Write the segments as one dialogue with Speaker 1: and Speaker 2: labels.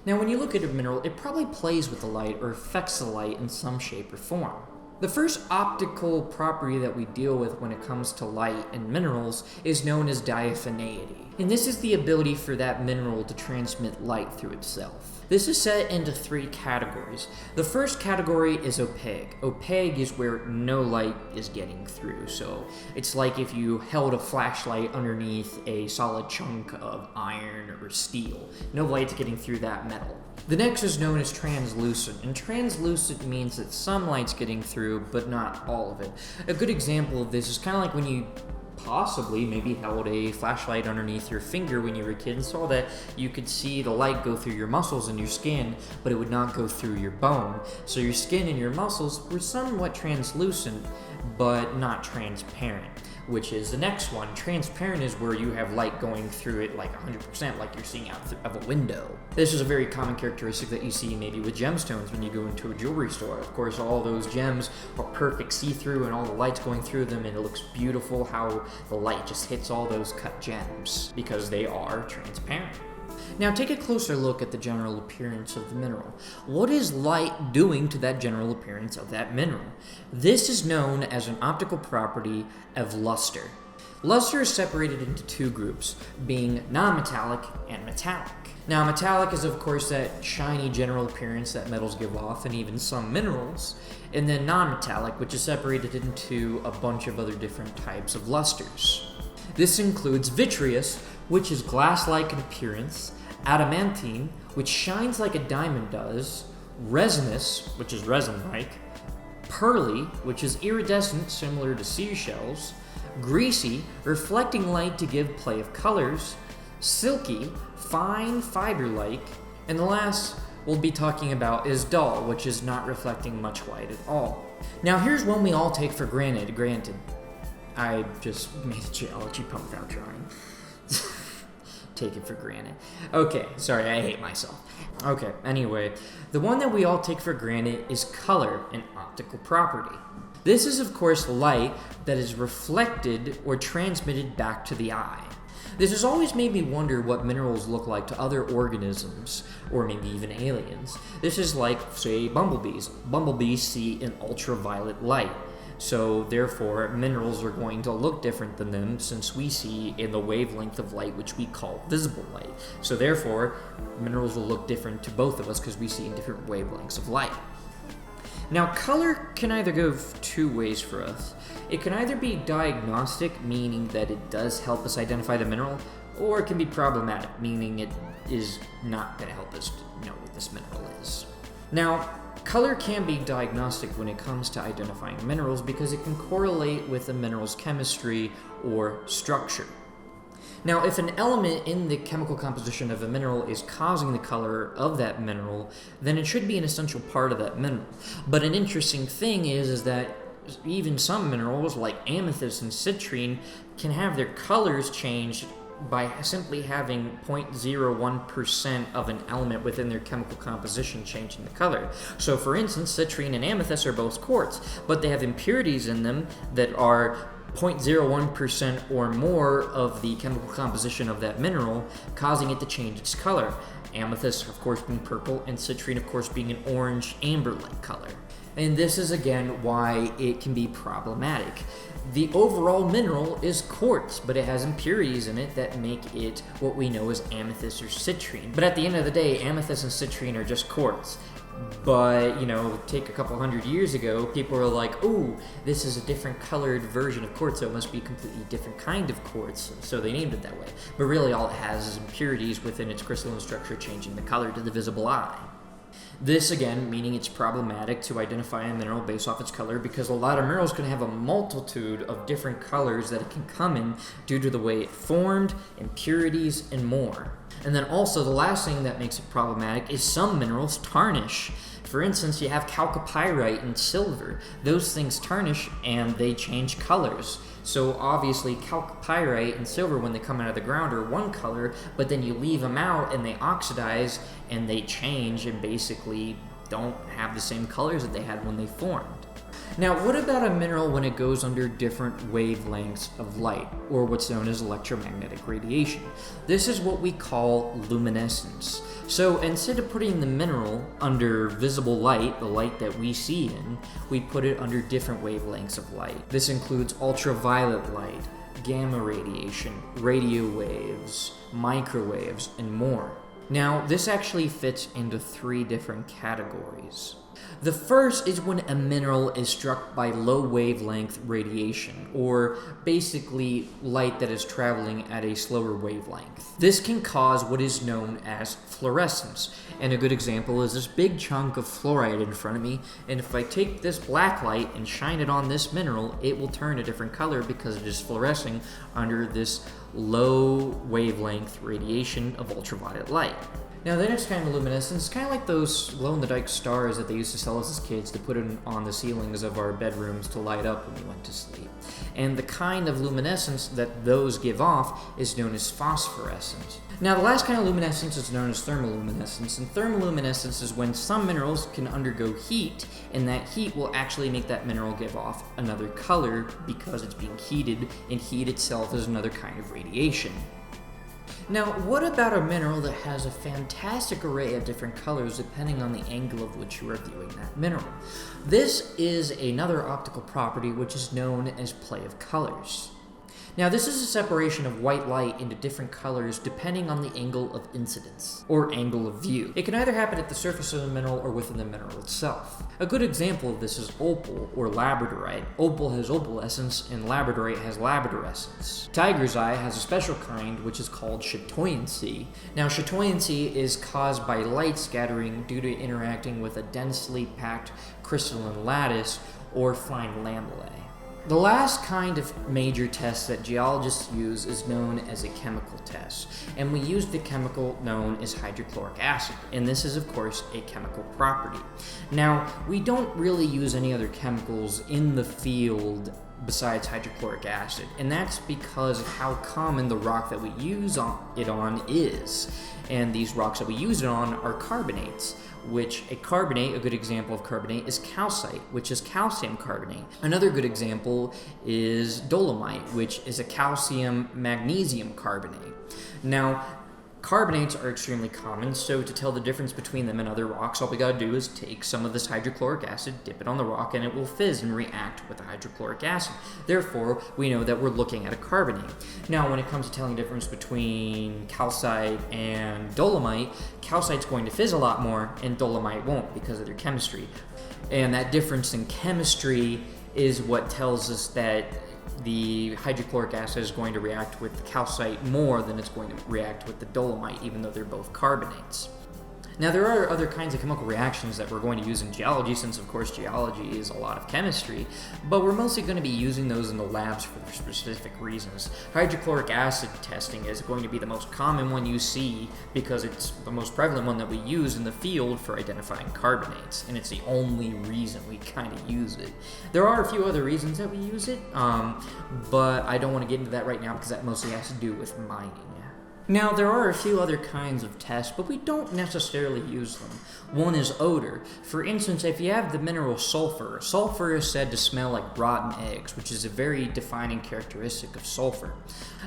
Speaker 1: Now, when you look at a mineral, it probably plays with the light or affects the light in some shape or form. The first optical property that we deal with when it comes to light in minerals is known as diaphaneity. And this is the ability for that mineral to transmit light through itself. This is set into 3 categories. The first category is opaque. Opaque is where no light is getting through. So it's like if you held a flashlight underneath a solid chunk of iron or steel. No light's getting through that metal. The next is known as translucent, and translucent means that some light's getting through, but not all of it. A good example of this is kind of like when you possibly maybe held a flashlight underneath your finger when you were a kid and saw that you could see the light go through your muscles and your skin, but it would not go through your bone. So your skin and your muscles were somewhat translucent, but not transparent, which is the next one. Transparent is where you have light going through it like 100%, like you're seeing out of a window. This is a very common characteristic that you see maybe with gemstones when you go into a jewelry store. Of course, all those gems are perfect see-through and all the light's going through them, and it looks beautiful how the light just hits all those cut gems because they are transparent. Now take a closer look at the general appearance of the mineral. What is light doing to that general appearance of that mineral? This is known as an optical property of luster. Luster is separated into 2 groups, being non-metallic and metallic. Now metallic is of course that shiny general appearance that metals give off and even some minerals, and then non-metallic, which is separated into a bunch of other different types of lusters. This includes vitreous, which is glass-like in appearance, adamantine, which shines like a diamond does, resinous, which is resin-like, pearly, which is iridescent, similar to seashells, greasy, reflecting light to give play of colors, silky, fine, fiber-like, and the last we'll be talking about is dull, which is not reflecting much light at all. Now here's one we all take for granted. I just made a geology pump without trying. Take it for granted. Okay, sorry, I hate myself. Okay, anyway, the one that we all take for granted is color, an optical property. This is, of course, light that is reflected or transmitted back to the eye. This has always made me wonder what minerals look like to other organisms, or maybe even aliens. This is like, say, bumblebees. Bumblebees see an ultraviolet light. So therefore, minerals are going to look different than them since we see in the wavelength of light, which we call visible light. So therefore, minerals will look different to both of us because we see in different wavelengths of light. Now, color can either go 2 ways for us. It can either be diagnostic, meaning that it does help us identify the mineral, or it can be problematic, meaning it is not going to help us know what this mineral is. Now, color can be diagnostic when it comes to identifying minerals because it can correlate with a mineral's chemistry or structure. Now, if an element in the chemical composition of a mineral is causing the color of that mineral, then it should be an essential part of that mineral. But an interesting thing is that even some minerals, like amethyst and citrine, can have their colors changed by simply having 0.01% of an element within their chemical composition changing the color. So for instance, citrine and amethyst are both quartz, but they have impurities in them that are 0.01% or more of the chemical composition of that mineral, causing it to change its color. Amethyst, of course, being purple, and citrine, of course, being an orange, amber-like color. And this is, again, why it can be problematic. The overall mineral is quartz, but it has impurities in it that make it what we know as amethyst or citrine. But at the end of the day, amethyst and citrine are just quartz. But, take a couple hundred years ago, people were like, oh, this is a different colored version of quartz, so it must be a completely different kind of quartz, so they named it that way. But really all it has is impurities within its crystalline structure changing the color to the visible eye. This, again, meaning it's problematic to identify a mineral based off its color because a lot of minerals can have a multitude of different colors that it can come in due to the way it formed, impurities, and more. And then also the last thing that makes it problematic is some minerals tarnish. For instance, you have chalcopyrite and silver. Those things tarnish and they change colors. So obviously chalcopyrite and silver, when they come out of the ground, are one color, but then you leave them out and they oxidize and they change and basically don't have the same colors that they had when they formed. Now, what about a mineral when it goes under different wavelengths of light, or what's known as electromagnetic radiation? This is what we call luminescence. So instead of putting the mineral under visible light, the light that we see in, we put it under different wavelengths of light. This includes ultraviolet light, gamma radiation, radio waves, microwaves, and more. Now, this actually fits into 3 different categories. The first is when a mineral is struck by low wavelength radiation, or basically light that is traveling at a slower wavelength. This can cause what is known as fluorescence, and a good example is this big chunk of fluoride in front of me, and if I take this black light and shine it on this mineral, it will turn a different color because it is fluorescing under this low wavelength radiation of ultraviolet light. Now, the next kind of luminescence is kind of like those glow-in-the-dark stars that they used to sell us as kids to put on the ceilings of our bedrooms to light up when we went to sleep. And the kind of luminescence that those give off is known as phosphorescence. Now, the last kind of luminescence is known as thermoluminescence, and thermoluminescence is when some minerals can undergo heat, and that heat will actually make that mineral give off another color because it's being heated, and heat itself is another kind of radiation. Now, what about a mineral that has a fantastic array of different colors depending on the angle of which you are viewing that mineral? This is another optical property which is known as play of colors. Now, this is a separation of white light into different colors depending on the angle of incidence, or angle of view. It can either happen at the surface of the mineral or within the mineral itself. A good example of this is opal, or labradorite. Opal has opalescence, and labradorite has labradorescence. Tiger's eye has a special kind, which is called chatoyancy. Now, chatoyancy is caused by light scattering due to interacting with a densely packed crystalline lattice, or fine lamellae. The last kind of major test that geologists use is known as a chemical test, and we use the chemical known as hydrochloric acid, and this is of course a chemical property. Now, we don't really use any other chemicals in the field besides hydrochloric acid, and that's because of how common the rock that we use it on is. And these rocks that we use it on are carbonates, which a good example of carbonate is calcite, which is calcium carbonate. Another good example is dolomite, which is a calcium magnesium carbonate. Now, carbonates are extremely common, so to tell the difference between them and other rocks, all we gotta do is take some of this hydrochloric acid, dip it on the rock, and it will fizz and react with the hydrochloric acid. Therefore, we know that we're looking at a carbonate. Now, when it comes to telling the difference between calcite and dolomite, calcite's going to fizz a lot more, and dolomite won't because of their chemistry. And that difference in chemistry is what tells us that the hydrochloric acid is going to react with the calcite more than it's going to react with the dolomite, even though they're both carbonates. Now, there are other kinds of chemical reactions that we're going to use in geology, since of course geology is a lot of chemistry, but we're mostly going to be using those in the labs for specific reasons. Hydrochloric acid testing is going to be the most common one you see because it's the most prevalent one that we use in the field for identifying carbonates, and it's the only reason we kind of use it. There are a few other reasons that we use it, but I don't want to get into that right now because that mostly has to do with mining. Now, there are a few other kinds of tests, but we don't necessarily use them. One is odor. For instance, if you have the mineral sulfur, sulfur is said to smell like rotten eggs, which is a very defining characteristic of sulfur.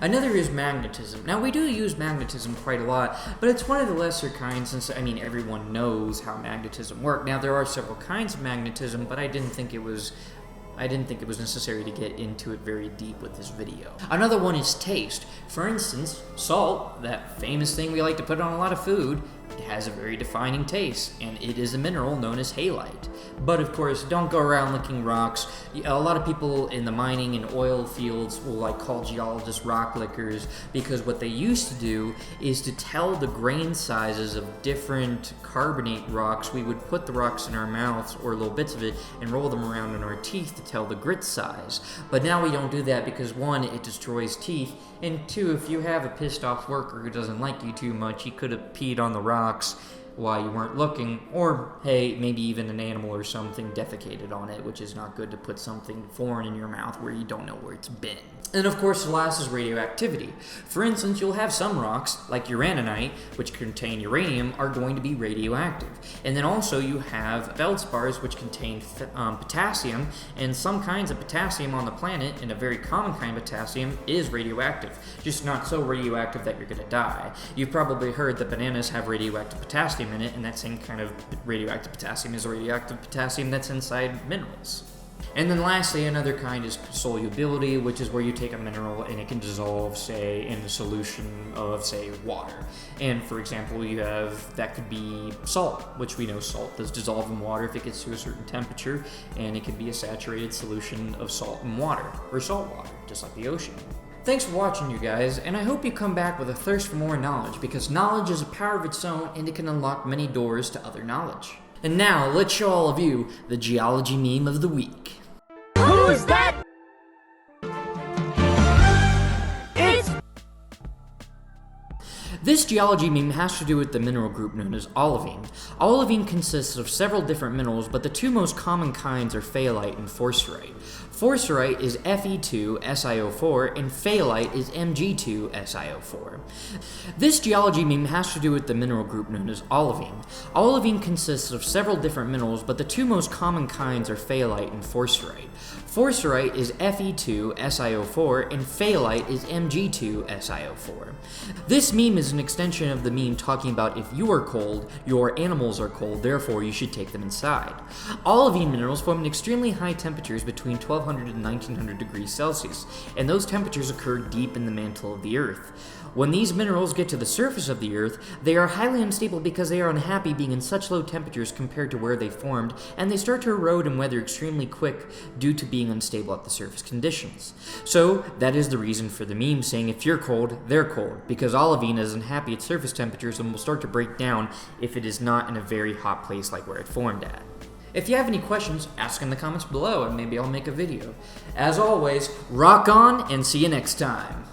Speaker 1: Another is magnetism. Now, we do use magnetism quite a lot, but it's one of the lesser kinds since, everyone knows how magnetism works. Now, there are several kinds of magnetism, but I didn't think it was necessary to get into it very deep with this video. Another one is taste. For instance, salt, that famous thing we like to put on a lot of food, it has a very defining taste, and it is a mineral known as halite. But of course, don't go around licking rocks. A lot of people in the mining and oil fields will call geologists rock lickers, because what they used to do is to tell the grain sizes of different carbonate rocks, we would put the rocks in our mouths, or little bits of it, and roll them around in our teeth to tell the grit size. But now we don't do that because 1, it destroys teeth, and 2, if you have a pissed off worker who doesn't like you too much, he could have peed on the rocks while you weren't looking, or hey, maybe even an animal or something defecated on it, which is not good to put something foreign in your mouth where you don't know where it's been. And of course, the last is radioactivity. For instance, you'll have some rocks, like uraninite, which contain uranium, are going to be radioactive. And then also you have feldspars, which contain potassium, and some kinds of potassium on the planet, and a very common kind of potassium, is radioactive. Just not so radioactive that you're going to die. You've probably heard that bananas have radioactive potassium in it, and that same kind of radioactive potassium is radioactive potassium that's inside minerals. And then lastly, another kind is solubility, which is where you take a mineral and it can dissolve, say, in a solution of, say, water. And for example, that could be salt, which we know salt does dissolve in water if it gets to a certain temperature, and it can be a saturated solution of salt in water, or salt water, just like the ocean. Thanks for watching, you guys, and I hope you come back with a thirst for more knowledge, because knowledge is a power of its own and it can unlock many doors to other knowledge. And now, let's show all of you the geology meme of the week.
Speaker 2: Who's that?
Speaker 1: This geology meme has to do with the mineral group known as olivine. Olivine consists of several different minerals, but the two most common kinds are phaelite and forsterite. Forsterite is Fe2SiO4 and phaelite is Mg2SiO4. This geology meme has to do with the mineral group known as olivine. Olivine consists of several different minerals, but the two most common kinds are phaelite and forsterite. Forsterite is Fe2SiO4 and phaelite is Mg2SiO4. This meme is an extension of the meme talking about if you are cold, your animals are cold, therefore you should take them inside. Olivine minerals form at extremely high temperatures between 1200 and 1900 degrees Celsius, and those temperatures occur deep in the mantle of the Earth. When these minerals get to the surface of the Earth, they are highly unstable because they are unhappy being in such low temperatures compared to where they formed, and they start to erode and weather extremely quick due to being unstable at the surface conditions. So, that is the reason for the meme saying if you're cold, they're cold, because olivine is unhappy at surface temperatures and will start to break down if it is not in a very hot place like where it formed at. If you have any questions, ask in the comments below and maybe I'll make a video. As always, rock on and see you next time.